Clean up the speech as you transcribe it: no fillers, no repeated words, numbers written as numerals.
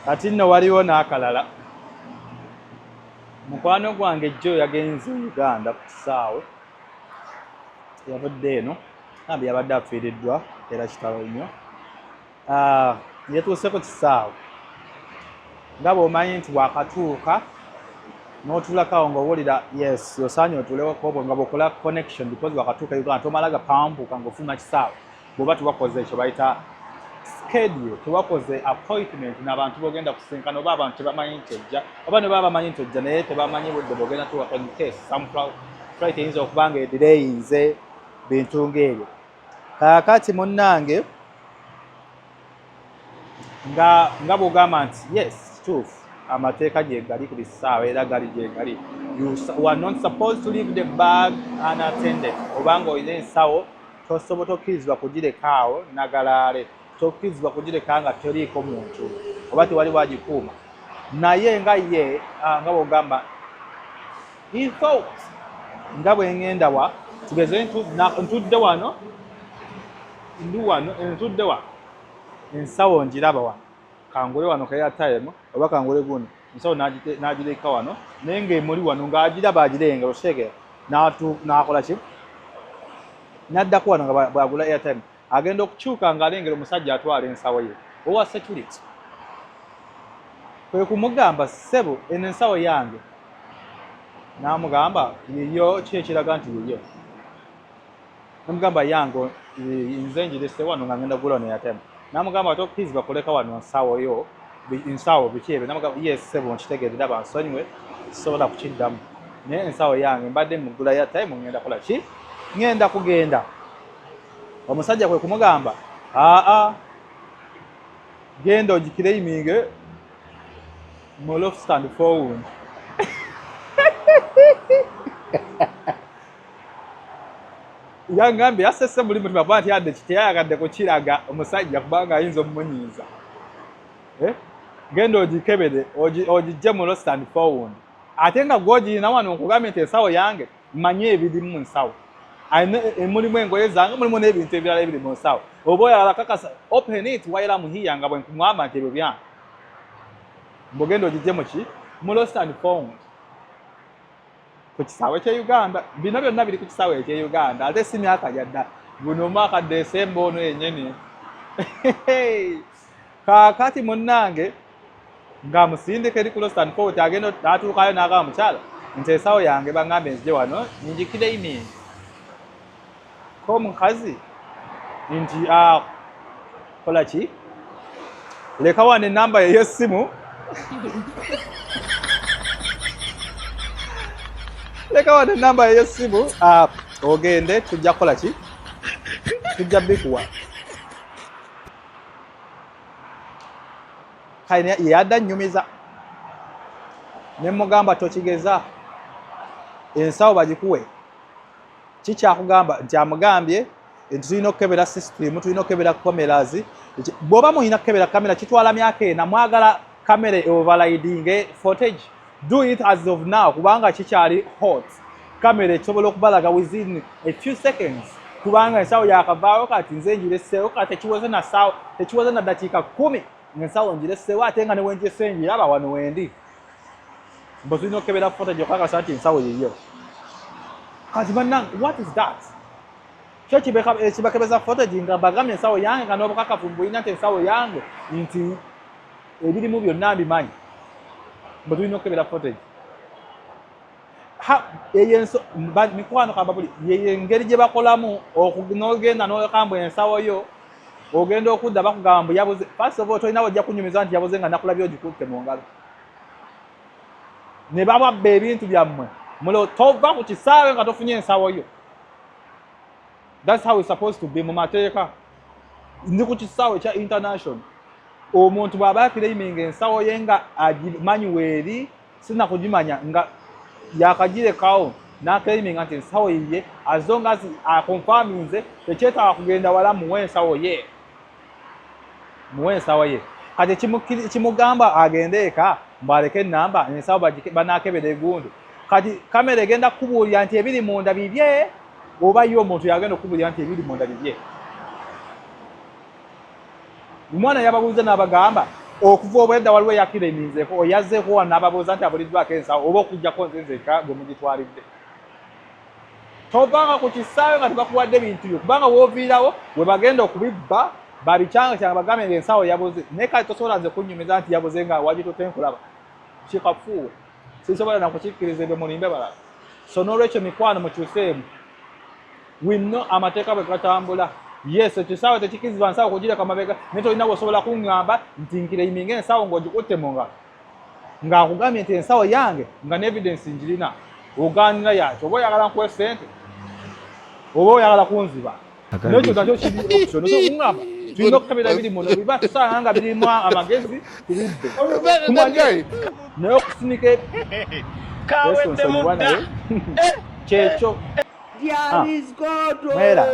kati nno waliwo n'akalala. Mukwano gwange jjo yagenze Uganda ku kisaawe, yavudde eno nambi yabadde afiiriddwa era kitalo nnyo. Yetuuse ku kisaawe nga bw'omanyi nti wakatuuka n'otulakawo ng'owulira yes osaanye otuleweko obwo nga bw'okola connection because wakatuuka Uganda tomalaga pambuka ng'ofuna kisaawe bw'oba tewakoze ekyo bayita schedule, tewakoze appointment n'abantu b'ogenda kusinkana oba abantu tebamanyi nti ojja oba ne baba bamanyi nti ojja naye tebamanyi budde bw'ogenda tuwaka in case some flight eyinza okuba nga edireyinze bintu ng'ebyo. Kaakati munnange nga bw'ogamba nti yes kituufu amateeka gye gali ku bisaawe era gali gye gali. You are not supposed to leave the bag unattended. Obanga olina ensawo tokkirizibwa kugireka awo nagalaale, tokkirizibwa kugireka nga teriiko muntu oba tewali wagikuuma. Naye nga ye nga bw'ogamba he thought nga bwe ngenda wa tugeze ntudde wano ntudde wa ensawo njiraba wano kangule wano ka airtime oba kangule guno ensawo n'agireka wano naye ng'emuli wano ng'agiraba agirenga oshege n'akola ki n'addako wano nga bwagula airtime agenda okukyuka ng'alengera omusajja atwala ensawo ye owa security. Kwe kumugamba ssebo eno ensawo yange n'amugamba yiyo ki ekiraga nti yiyo namugamba yange nze njirese wano nga ngenda kugula wano airtime n'amugamba tokkirizibwa kuleka wano ensawo biki ebyo n'amugamba yes ssebo nkitegeeze ndaba nsonyiwe sisobola kukiddamu naye ensawo yange mbadde mugula airtime ngenda kukola ki ngenda kugenda. Omusajja kwe kumugamba genda ogikireyimige mu loft stand forward. Yangambye asese muli mutima bwa nti yadde kiteyayagadde kukiraga omusajja kubanga ayinza omumunyiiza. Genda ogikebere ogijje mu loft stand forward. Ate nga gw'ogirina wano nkugambye nti ensawo yange mmanyi ebiri mu nsawo. Mulimu engoye zange mulimu n'ebintu ebirala ebiri mu nsawo. Oba oyagala kakasa open it wayira muhiya nga bwe nkugamba nti ebyo byange. Mbogenda ogijje mu ki mu lost and found ku kisaawe kye Uganda. Bino byonna biri ku kisaawe kye Uganda ate si myaka gyadda guno mwaka December ono yennyini. Kaakati munnange nga musindika eri ku lost and found agenda atuukayo n'agamba mukyala nti ensawo yange baŋŋambe nzije wano njikire email ko mukazi nti kola ki leka wane enamba ye y'essimu leka wane enamba ye y'essimu ogende tujja kukola ki tujja bikuwa. Kale yadda nnyumiza ne mugamba tokigeza ensawo bagikuwe kikyakugamba nti amugambye nti tulina okukebera system tulina okukebera cameras. Bw'oba mulina kukebera kamera kitwala myaka ena mwagala kamera overriding footage do it as of now kubanga kikyali hot. Kamera ekisobola okubalaga within a few seconds kubanga ensawo yakavaayo kati nze ngireseewo kati tekiwoze na dakiika 10 ensawo ngireseewo ate nga newenjese njiraba wano wendi mbo tulina okukebera footage okakasa nti ensawo yiyo. Kati bannange what is that? Kyo kibakebeza footage nga bagambye ensawo yange nga n'obukakafu mbulina nti ensawo yange nti ebirimu byonna mbimanyi mbo tulina okukebera footage. Mikwano kababuli ye engeri gye bakolamu n'ogenda n'okamba ensawo yo ogenda okudda bakugamba yabuze. First of all tolina wajja kunyumiza nti yabuze nga nakulabye ogikutte mu ngalo ne bababba ebintu byammwe mulo tova ku kisaawe nga tofunye ensawo yo. That's how it's supposed to be mu mateeka. Ndi ku kisaawe kya international omuntu bw'aba yakireyiminga ensawo ye nga agimanyi weeri sina kugimanya nga yakagirekawo n'akeyiminga nti ensawo yiye as long as akonfaminze tekyetaaga kugenda wala muwe ensawo ye. Kati kimugamba agende eka mbaleke enamba ensawo banaakebera egundu. Kati kamera egenda kukubuulira nti ebiri munda bibye oba yo omuntu yagenda okubuulira nti ebiri munda bibye. Omwana yababuuza n'abagamba okuva obwedda waliwo eyakira eminzeeko oyazzeeko wano n'ababuuza nti abuliddwako ensawo oba okujjako nze nzeka gwe mugitwalidde. Tovanga ku kisaawe nga tubakuwadde bintu byo kubanga wooviirawo we bagenda okubibba babikyanga kyanga bagambe ng'ensawo yabuze naye kale tosobola nze kunnyumiza nti yabuze nga wagitutte nkulaba kikafuuwe sisobola nakukikkiriza ebyo mulimbe balala. So n'olwekyo mikwano mukyuseemu winno amateeka bwe gatambula. Yes, ekisaawe tekikkirizibwa nsawo kugira kamabega naye tolina bw'osobola kuŋŋamba nti nkireiminga ensawo ng'ogikutte mu ngalo ng'akugambye nti ensawo yange nga ne evidence njirina ogaanira yakyo oba oyagala nkuwe ssente oba oyagala kunziba nekyo nakyo kiri option okuŋŋamba tulina okukebera ebiri muno biba tusanga nga birimu amagezi tubidde naye okusinika ensonyiwa naye kyekyo mwera